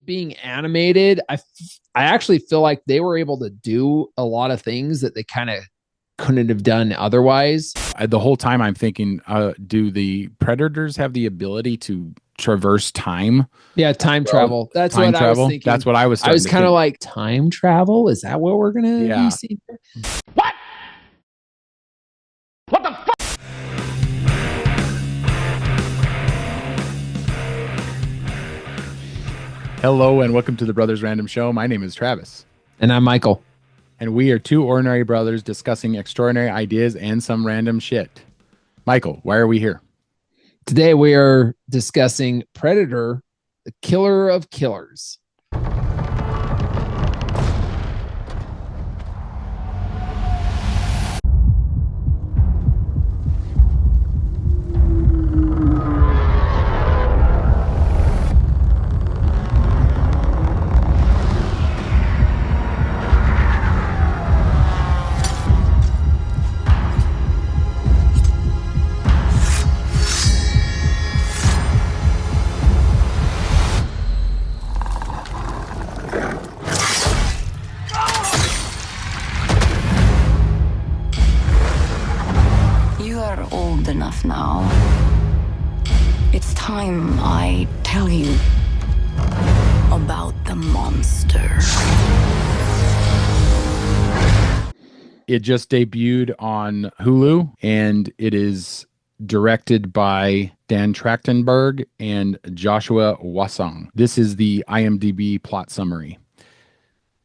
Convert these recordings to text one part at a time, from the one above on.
being animated, I actually feel like they were able to do a lot of things that they kind of couldn't have done otherwise. The whole time I'm thinking, do the predators have the ability to traverse time? Yeah, time Well, travel. That's time what I was travel. That's thinking. what I was I starting was to kind of think. like, time travel? Is that what we're gonna be Yeah. seeing? Hello and welcome to the Brothers Random Show. My name is Travis, And I'm Michael. and we are two ordinary brothers discussing extraordinary ideas and some random shit. Michael, why are we here? Today we are discussing Predator, the killer of killers. You are old enough now. It's time I tell you about the monster. It just debuted on Hulu, and it is directed by Dan Trachtenberg and Joshua Wasson. This is the IMDb plot summary.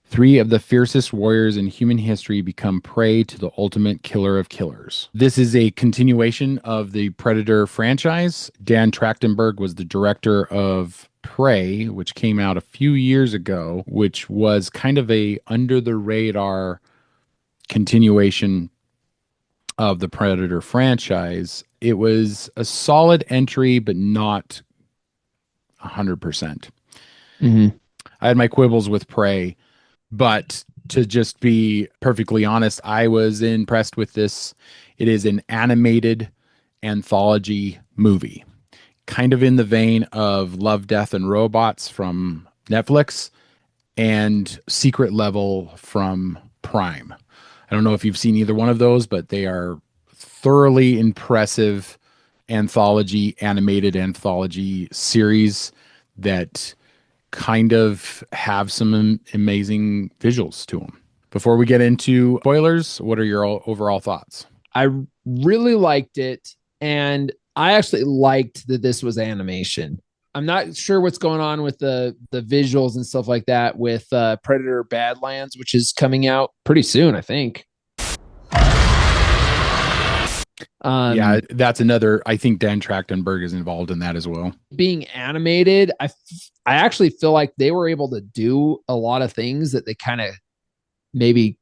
Three of the fiercest warriors in human history become prey to the ultimate killer of killers. This is a continuation of the Predator franchise. Dan Trachtenberg was the director of Prey, which came out a few years ago, which was kind of a under the radar continuation of the Predator franchise. It was a solid entry, but not 100%. Mm-hmm. I had my quibbles with Prey, but to just be perfectly honest, I was impressed with this. It is an animated anthology movie, kind of in the vein of Love, Death, and Robots from Netflix and Secret Level from Prime. I don't know if you've seen either one of those, but they are thoroughly impressive animated anthology series that kind of have some amazing visuals to them. Before we get into spoilers, what are your overall thoughts? I really liked it, and I actually liked that this was animation. I'm not sure what's going on with the visuals and stuff like that with Predator Badlands, which is coming out pretty soon, I think. Yeah, that's another. I think Dan Trachtenberg is involved in that as well. Being animated, I actually feel like they were able to do a lot of things that they kind of maybe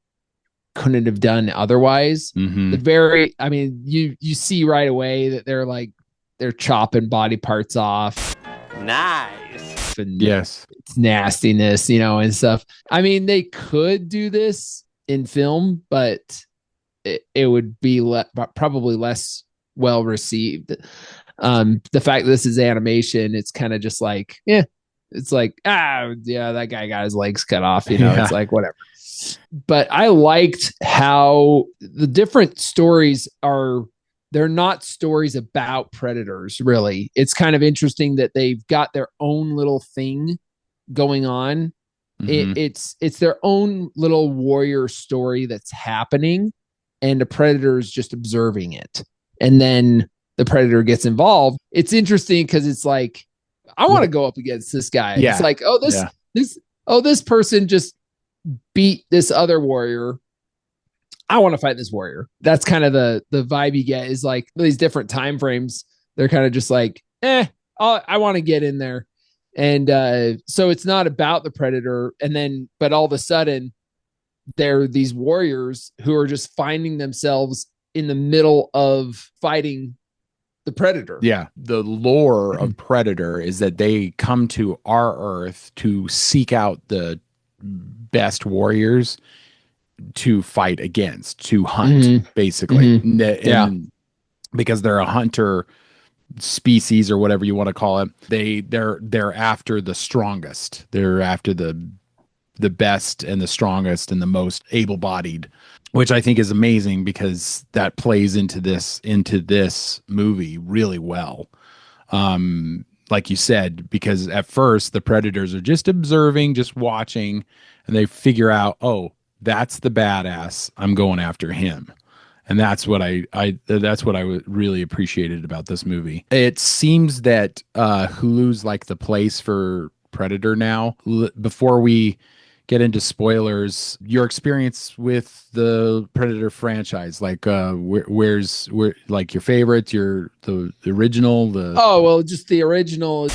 couldn't have done otherwise. Mm-hmm. I mean, you see right away that they're chopping body parts off. Nice. And yes, it's nastiness, and stuff. I mean, they could do this in film, but it would be probably less well received. The fact that this is animation, it's kind of just like, it's like, yeah, that guy got his legs cut off, Yeah. It's like, whatever. But I liked how the different stories they're not stories about predators, really. It's kind of interesting that they've got their own little thing going on. Mm-hmm. It's their own little warrior story that's happening, and the predator is just observing it. And then the predator gets involved. It's interesting because it's like, I want to go up against this guy. Yeah. It's like, this person just beat this other warrior. I want to fight this warrior. That's kind of the vibe you get, is like these different time frames. They're kind of just like, I want to get in there. And so it's not about the predator. And then, but all of a sudden, there are these warriors who are just finding themselves in the middle of fighting the predator. Yeah. The lore of Predator is that they come to our Earth to seek out the best warriors to fight against, to hunt, basically. Mm-hmm. And because they're a hunter species or whatever you want to call it. They're after the strongest. They're after the best and the strongest and the most able-bodied, which I think is amazing because that plays into this movie really well. Like you said, because at first the predators are just observing, just watching, and they figure out, oh, that's the badass. I'm going after him. And that's what I really appreciated about this movie. It seems that Hulu's like the place for Predator now. Before we get into spoilers, your experience with the Predator franchise, like where's like your favorites, the original, the Oh, well, just the original.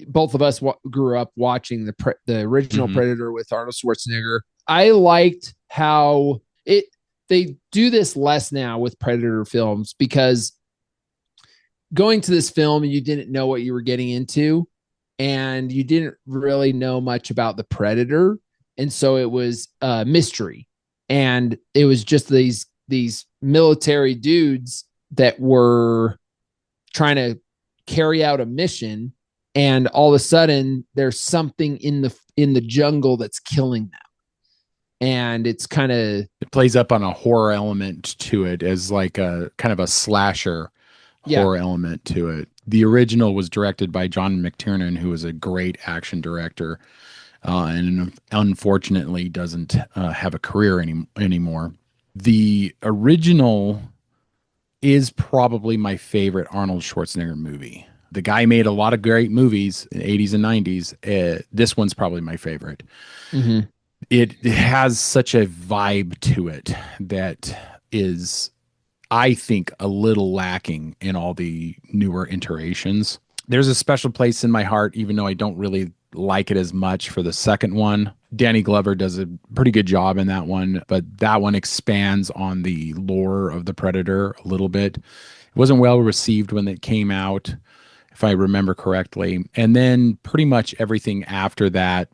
Both of us grew up watching the original Predator with Arnold Schwarzenegger. I liked how they do this less now with Predator films, because going to this film, you didn't know what you were getting into, and you didn't really know much about the Predator, and so it was a mystery, and it was just these military dudes that were trying to carry out a mission, and all of a sudden there's something in the jungle that's killing them. And it's kind of, it plays up on a horror element to it, as like a kind of a slasher horror element to it. The original was directed by John McTiernan, who was a great action director, and unfortunately doesn't have a career anymore. The original is probably my favorite Arnold Schwarzenegger movie. The guy made a lot of great movies in the 80s and 90s. This one's probably my favorite. mm-hmm. It has such a vibe to it that is, I think, a little lacking in all the newer iterations. There's a special place in my heart, even though I don't really like it as much, for the second one. Danny Glover does a pretty good job in that one, but that one expands on the lore of the Predator a little bit. It wasn't well received when it came out, if I remember correctly. And then pretty much everything after that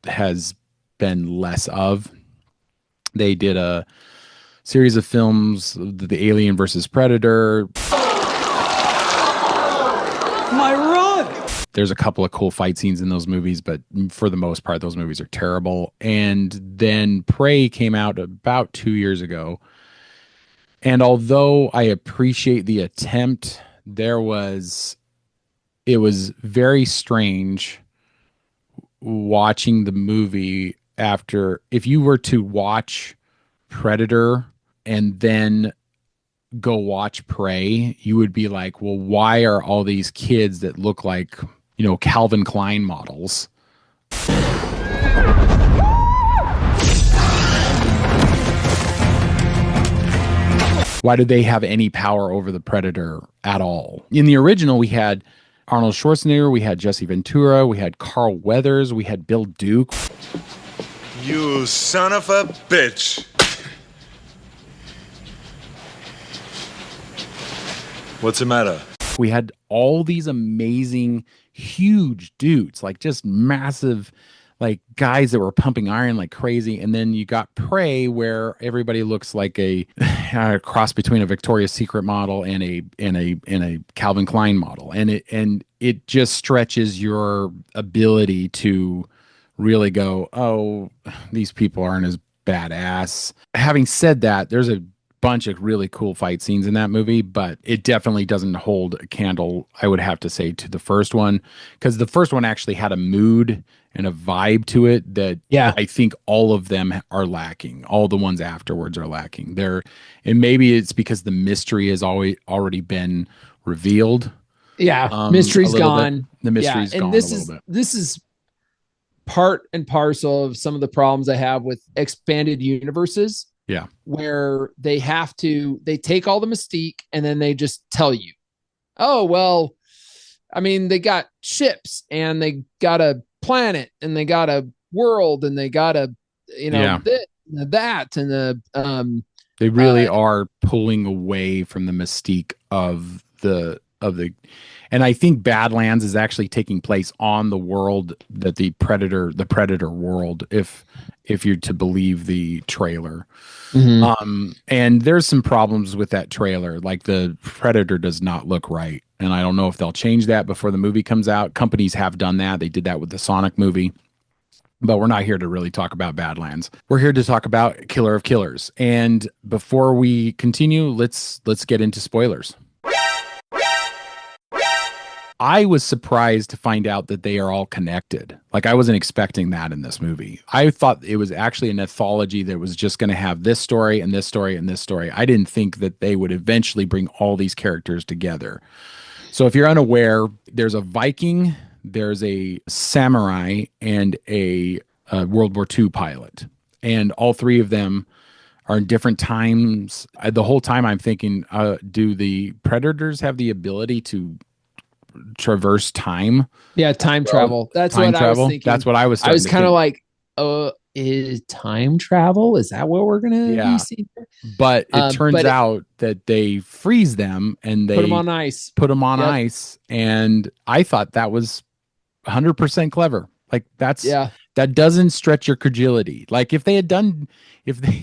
has been less of. They did a series of films, the Alien versus Predator. My run! There's a couple of cool fight scenes in those movies, but for the most part, those movies are terrible. And then Prey came out about 2 years ago. And although I appreciate the attempt, it was very strange watching the movie after. If you were to watch Predator and then go watch Prey, you would be like, well, why are all these kids that look like, Calvin Klein models? Why did they have any power over the Predator at all? In the original, we had Arnold Schwarzenegger, we had Jesse Ventura, we had Carl Weathers, we had Bill Duke. You son of a bitch. What's the matter? We had all these amazing, huge dudes, like just massive, like guys that were pumping iron like crazy. And then you got Prey, where everybody looks like a cross between a Victoria's Secret model and a Calvin Klein model. And it just stretches your ability to really go, oh, these people aren't as badass. Having said that, there's a bunch of really cool fight scenes in that movie, but it definitely doesn't hold a candle, I would have to say, to the first one, because the first one actually had a mood and a vibe to it that I think all of them are lacking. All the ones afterwards are lacking. And maybe it's because the mystery has already been revealed. Mystery's gone. Bit. The mystery's gone a little bit. This is part and parcel of some of the problems I have with expanded universes. Yeah. Where they take all the mystique and then they just tell you, oh, well, I mean, they got ships and they got a planet and they got a world and they got that and they really are pulling away from the mystique of the and I think Badlands is actually taking place on the world that the predator world, if you're to believe the trailer. And there's some problems with that trailer. Like the predator does not look right. And I don't know if they'll change that before the movie comes out. Companies have done that. They did that with the Sonic movie. But we're not here to really talk about Badlands. We're here to talk about Killer of Killers. And before we continue, let's get into spoilers. I was surprised to find out that they are all connected. Like, I wasn't expecting that in this movie. I thought it was actually an anthology that was just going to have this story and this story and this story. I didn't think that they would eventually bring all these characters together. So if you're unaware, there's a Viking, there's a samurai, and a World War II pilot. And all three of them are in different times. The whole time I'm thinking, do the predators have the ability to traverse time? Yeah, time travel. That's time what travel? I was thinking. That's what I was. I was kind of like, is time travel? Is that what we're gonna be seeing? But it turns out that they freeze them and they put them on ice. Put them on ice, and I thought that was 100% clever. Like that doesn't stretch your credulity. Like if they had done,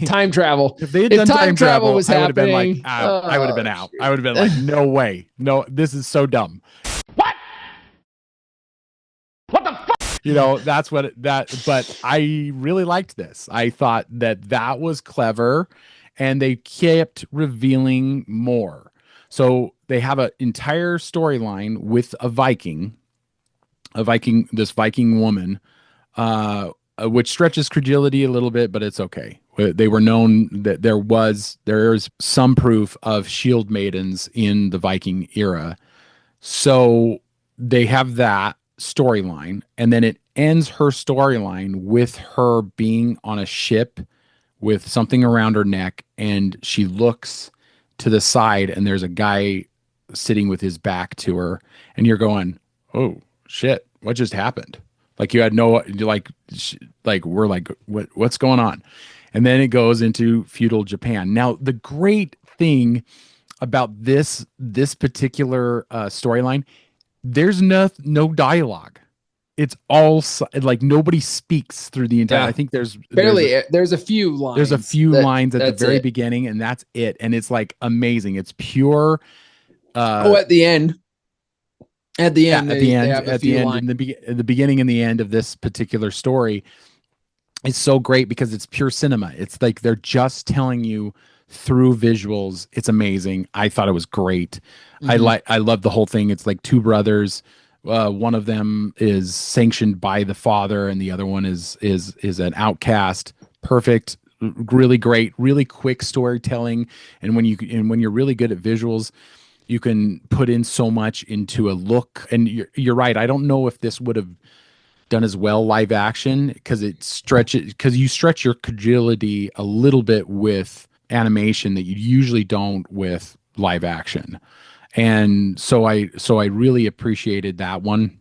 time travel, if they had done time travel was I would have been like, happening, I would have been out. I would have been like, no way, no, this is so dumb. What the fuck? You know, that's what but I really liked this. I thought that was clever, and they kept revealing more. So they have an entire storyline with this Viking woman, which stretches credulity a little bit, but it's okay. They were known that there's some proof of shield maidens in the Viking era. So they have that storyline, and then it ends her storyline with her being on a ship with something around her neck, and she looks to the side and there's a guy sitting with his back to her, and you're going, oh shit, what just happened? Like you had no, like we're like, what's going on? And then it goes into feudal Japan. Now the great thing about this particular storyline, there's no dialogue. It's all like nobody speaks through the entire. I think there's a few lines. There's a few lines at the very beginning, and that's it. And it's like amazing. It's pure. At the end. At the end, in the beginning and the end of this particular story, it's so great because it's pure cinema. It's like they're just telling you through visuals. It's amazing. I thought it was great. I love the whole thing. It's like two brothers. One of them is sanctioned by the father, and the other one is an outcast. Perfect, really great, really quick storytelling. And when you're really good at visuals, you can put in so much into a look. And you're right. I don't know if this would have done as well live action because you stretch your credulity a little bit with animation that you usually don't with live action. And so I really appreciated that one.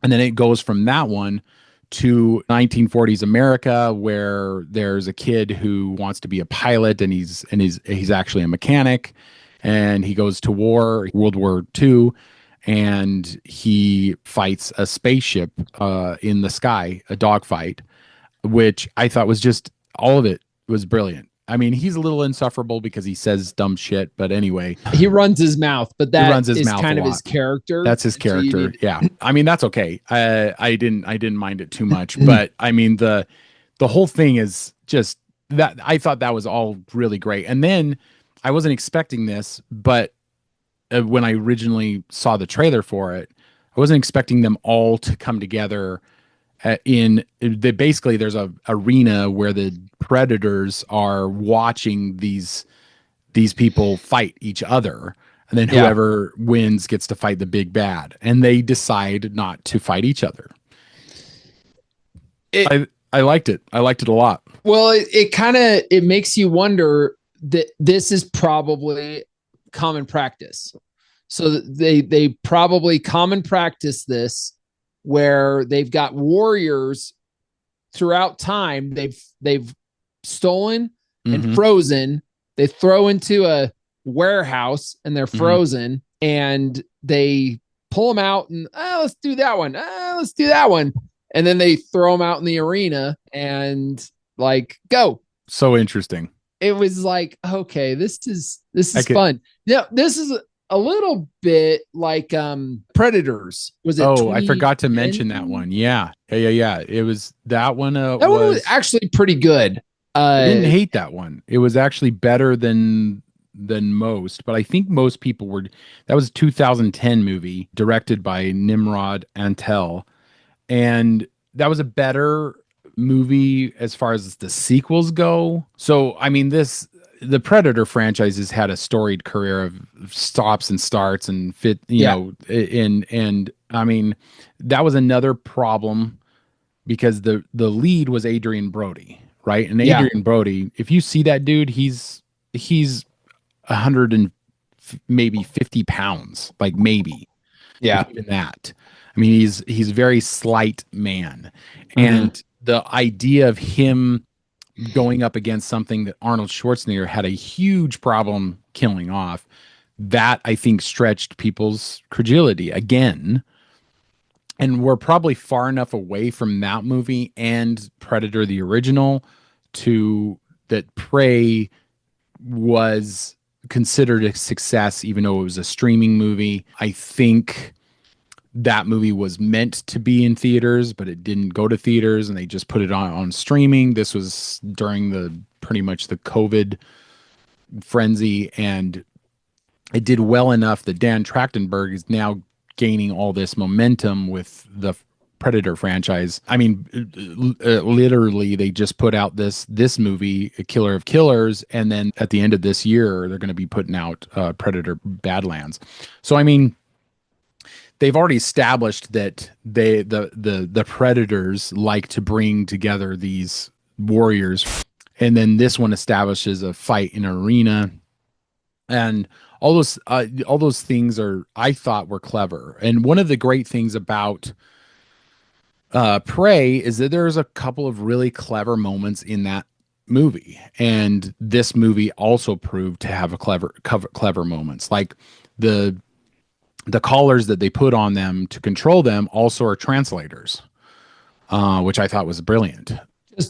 And then it goes from that one to 1940s America, where there's a kid who wants to be a pilot, and he's actually a mechanic, and he goes to war, World War II, and he fights a spaceship in the sky, a dogfight, which I thought was just, all of it was brilliant. I mean, he's a little insufferable because he says dumb shit, but anyway. He runs his mouth, but that is kind of his character. That's his character. Yeah. I mean, that's okay. I didn't mind it too much, but I mean, the whole thing is just that. I thought that was all really great. And then I wasn't expecting this, but when I originally saw the trailer for it, I wasn't expecting them all to come together basically there's a arena where the predators are watching these people fight each other, and then whoever wins gets to fight the big bad, and they decide not to fight each other. I liked it. I liked it a lot. Well, it makes you wonder that this is probably common practice. So they probably common practice this, where they've got warriors throughout time. They've stolen and frozen. They throw into a warehouse and they're frozen, and they pull them out and let's do that one. Let's do that one. And then they throw them out in the arena and like go. So interesting. It was like, okay, this is fun. Yeah, this is a little bit like Predators. Was it? Oh, I forgot to mention that one. Yeah. It was that one. That one was actually pretty good. I didn't hate that one. It was actually better than most, but I think most people were. That was a 2010 movie directed by Nimrod Antel, and that was a better movie as far as the sequels go. So I mean, the Predator franchise has had a storied career of stops and starts and you know, and I mean, that was another problem because the lead was Adrian Brody, right? And Adrian Brody, if you see that dude, he's 100 and maybe 50 pounds, like maybe, even that. I mean, he's a very slight man, and the idea of him going up against something that Arnold Schwarzenegger had a huge problem killing off, that I think stretched people's credulity again. And we're probably far enough away from that movie and Predator the original to that Prey was considered a success, even though it was a streaming movie. I think that movie was meant to be in theaters, but it didn't go to theaters and they just put it on streaming. This was during pretty much the COVID frenzy, and it did well enough that Dan Trachtenberg is now gaining all this momentum with the Predator franchise. I mean, literally, they just put out this movie, A Killer of Killers, and then at the end of this year, they're going to be putting out Predator Badlands. So, I mean, they've already established that the Predators like to bring together these warriors, and then this one establishes a fight in an arena, and all those things I thought were clever. And one of the great things about Prey is that there's a couple of really clever moments in that movie, and this movie also proved to have a clever moments, like the collars that they put on them to control them also are translators, which I thought was brilliant.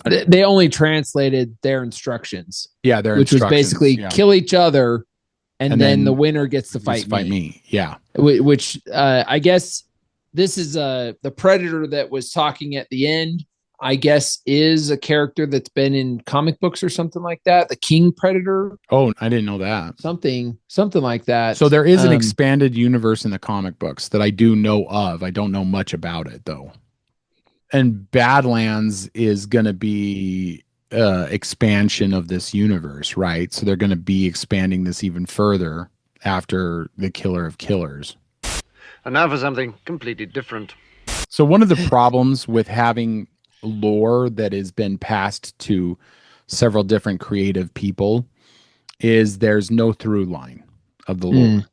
They only translated their instructions. Yeah, which was basically kill each other, and then the winner gets to fight me. Yeah, which I guess this is the Predator that was talking at the end. I guess is a character that's been in comic books or something like that. The King Predator. Oh, I didn't know that. Something like that. So there is an expanded universe in the comic books that I do know of. I don't know much about it though. And Badlands is going to be expansion of this universe, right? So they're going to be expanding this even further after The Killer of Killers. And now for something completely different. So one of the problems with having lore that has been passed to several different creative people is there's no through line of the lore.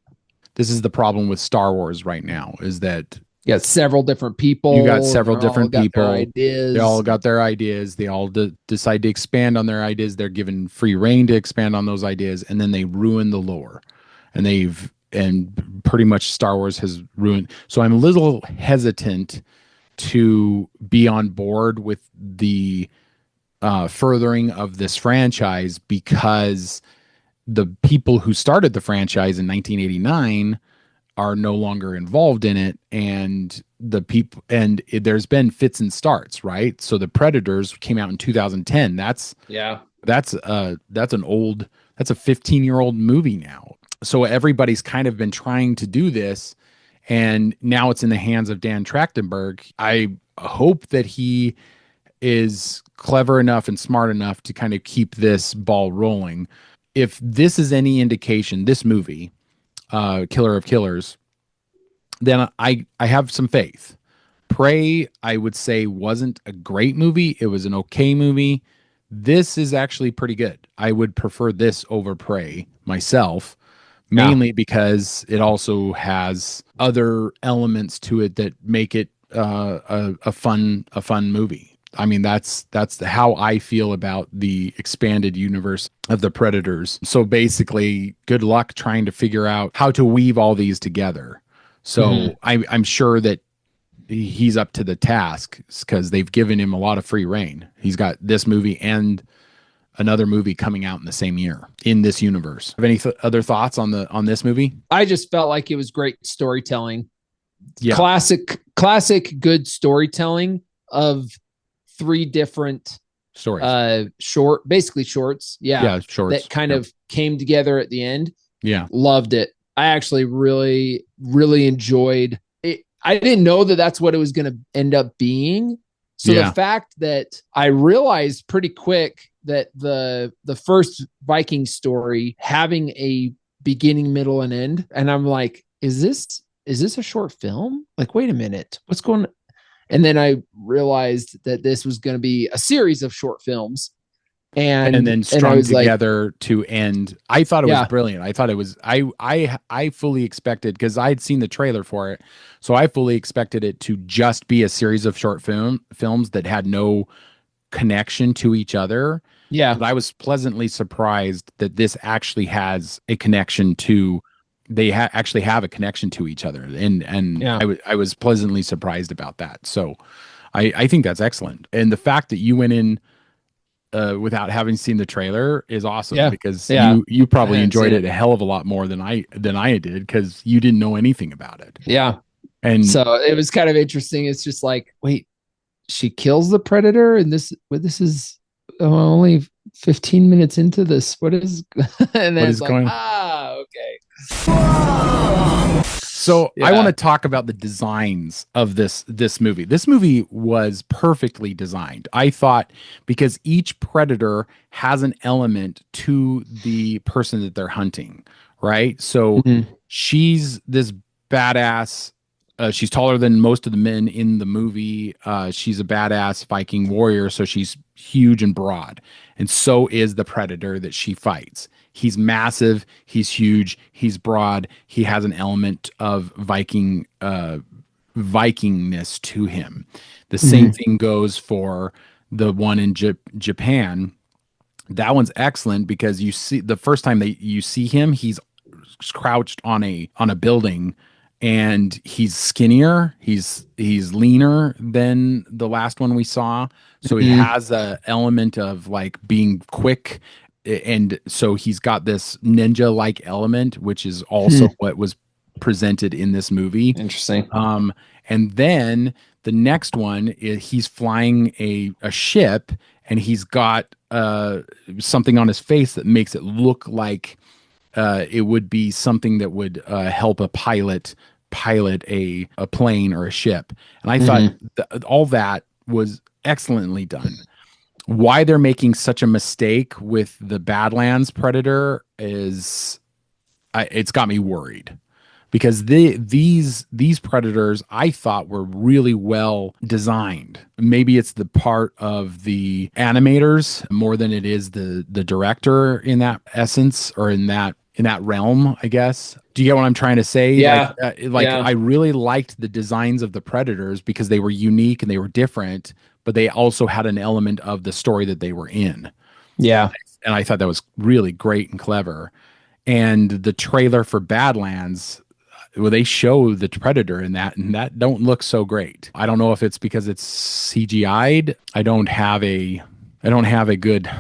This is the problem with Star Wars right now, is that you got several different people. You got several different people. Ideas. They all got their ideas. They all decide to expand on their ideas. They're given free reign to expand on those ideas, and then they ruin the lore. And pretty much Star Wars has ruined. So I'm a little hesitant to be on board with the furthering of this franchise, because the people who started the franchise in 1989 are no longer involved in it, and there's been fits and starts, right? So the Predators came out in 2010. That's a 15-year-old movie now. So everybody's kind of been trying to do this, and now it's in the hands of Dan Trachtenberg. I hope that he is clever enough and smart enough to kind of keep this ball rolling. If this is any indication, this movie, Killer of Killers, then I have some faith. Prey, I would say, wasn't a great movie. It was an okay movie. This is actually pretty good. I would prefer this over Prey myself, mainly because it also has other elements to it that make it a fun movie. I mean, that's how I feel about the expanded universe of the Predators. So basically, good luck trying to figure out how to weave all these together. So I'm sure that he's up to the task because they've given him a lot of free reign. He's got this movie and another movie coming out in the same year in this universe. Have any other thoughts on this movie? I just felt like it was great storytelling. Yeah. Classic good storytelling of 3 different stories. Basically shorts. Yeah, shorts that kind of came together at the end. Yeah. Loved it. I actually really, really enjoyed it. I didn't know that that's what it was going to end up being. So the fact that I realized pretty quick that the first Viking story having a beginning, middle, and end, and I'm like, is this a short film? Like, wait a minute, what's going on? And then I realized that this was going to be a series of short films. And then strung together to end. I thought it was brilliant. I thought it was, I fully expected, because I had seen the trailer for it, so I fully expected it to just be a series of short films that had no connection to each other. Yeah. But I was pleasantly surprised that this actually has a connection to, they actually have a connection to each other. And I was pleasantly surprised about that. So I think that's excellent. And the fact that you went in without having seen the trailer is awesome, because you probably enjoyed it a hell of a lot more than I did, because you didn't know anything about it. Yeah. And so it was kind of interesting. It's just like, wait, she kills the predator, and this is only 15 minutes into this. What is and then it's like, okay. So I want to talk about the designs of this movie. This movie was perfectly designed, I thought, because each predator has an element to the person that they're hunting, right? So she's this badass. She's taller than most of the men in the movie. She's a badass Viking warrior, so she's huge and broad. And so is the predator that she fights. He's massive, he's huge, he's broad, he has an element of Vikingness to him. The same thing goes for the one in Japan. That one's excellent because you see the first time you see him, he's crouched on a building, and he's skinnier, he's leaner than the last one we saw. So he has a element of like being quick, and so he's got this ninja-like element, which is also what was presented in this movie. Interesting. And then the next one is he's flying a ship, and he's got something on his face that makes it look like it would be something that would help a pilot a plane or a ship. And I thought all that was excellently done. Why they're making such a mistake with the Badlands Predator is it's got me worried, because these predators I thought were really well designed. Maybe it's the part of the animators more than it is the director in that essence, or in that realm, I guess. Do you get what I'm trying to say? Yeah. I really liked the designs of the predators because they were unique and they were different, but they also had an element of the story that they were in. Yeah. And I thought that was really great and clever. And the trailer for Badlands, well, they show the predator in that, and that don't look so great. I don't know if it's because it's CGI'd. I don't have a good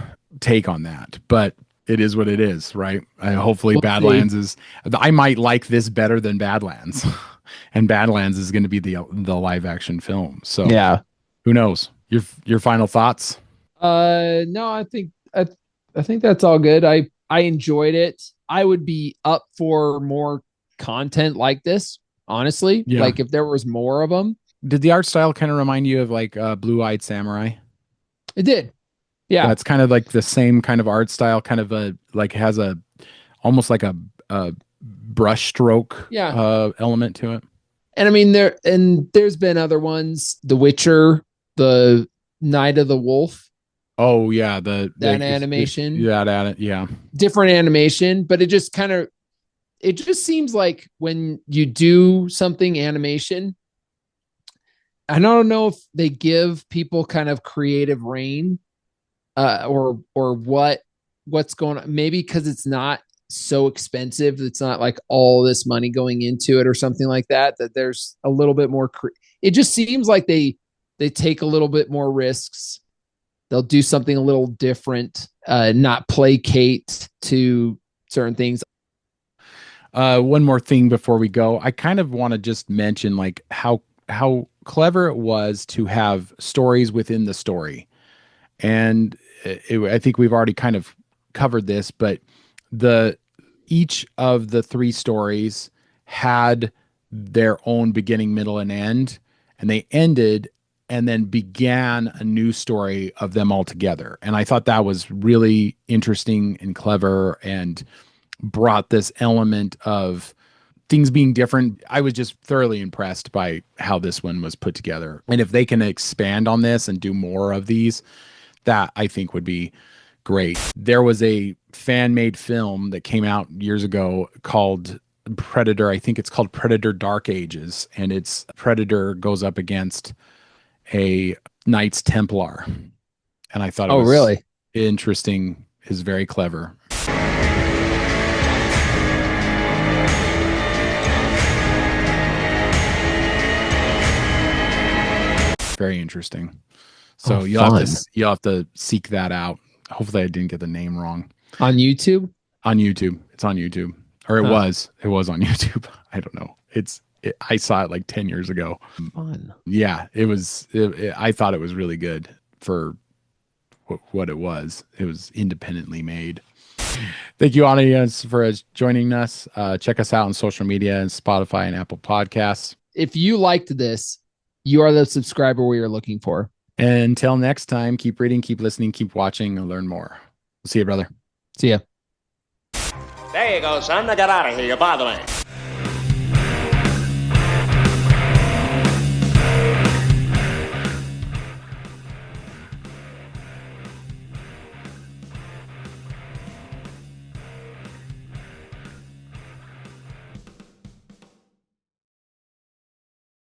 take on that, but it is what it is, right? Hopefully Badlands is, I might like this better than Badlands. And Badlands is going to be the live action film. So yeah, who knows? Your final thoughts? No, I think that's all good. I enjoyed it. I would be up for more content like this, honestly. Yeah. Like if there was more of them. Did the art style kind of remind you of like Blue-Eyed Samurai? It did. Yeah. It's kind of like the same kind of art style, kind of has almost like a brush stroke element to it. And I mean, there's been other ones, The Witcher, the Night of the Wolf. Oh yeah, that animation. Yeah. Different animation, but it just seems like when you do something animation, I don't know if they give people kind of creative reign, or what's going on. Maybe because it's not so expensive. It's not like all this money going into it or something like that, that there's a little bit more. It just seems like they take a little bit more risks. They'll do something a little different, not placate to certain things. One more thing before we go. I kind of want to just mention like how clever it was to have stories within the story. And I think we've already kind of covered this, but each of the 3 stories had their own beginning, middle, and end, and they ended and then began a new story of them all together. And I thought that was really interesting and clever and brought this element of things being different. I was just thoroughly impressed by how this one was put together. And if they can expand on this and do more of these, that I think would be great. There was a fan-made film that came out years ago called Predator. I think it's called Predator Dark Ages. And it's Predator goes up against a Knights Templar. And I thought it was really interesting. Is very clever. Very interesting. So you'll have to seek that out. Hopefully I didn't get the name wrong. On YouTube? On YouTube. It's on YouTube. Or it was on YouTube. I don't know. I saw it like 10 years ago. Fun. Yeah, I thought it was really good for what it was. It was independently made. Thank you, audience, for joining us. Check us out on social media and Spotify and Apple Podcasts. If you liked this, you are the subscriber we are looking for. And until next time, keep reading, keep listening, keep watching, and learn more. See you, brother. See ya. There you go, son. Now get out of here. You're bothering me.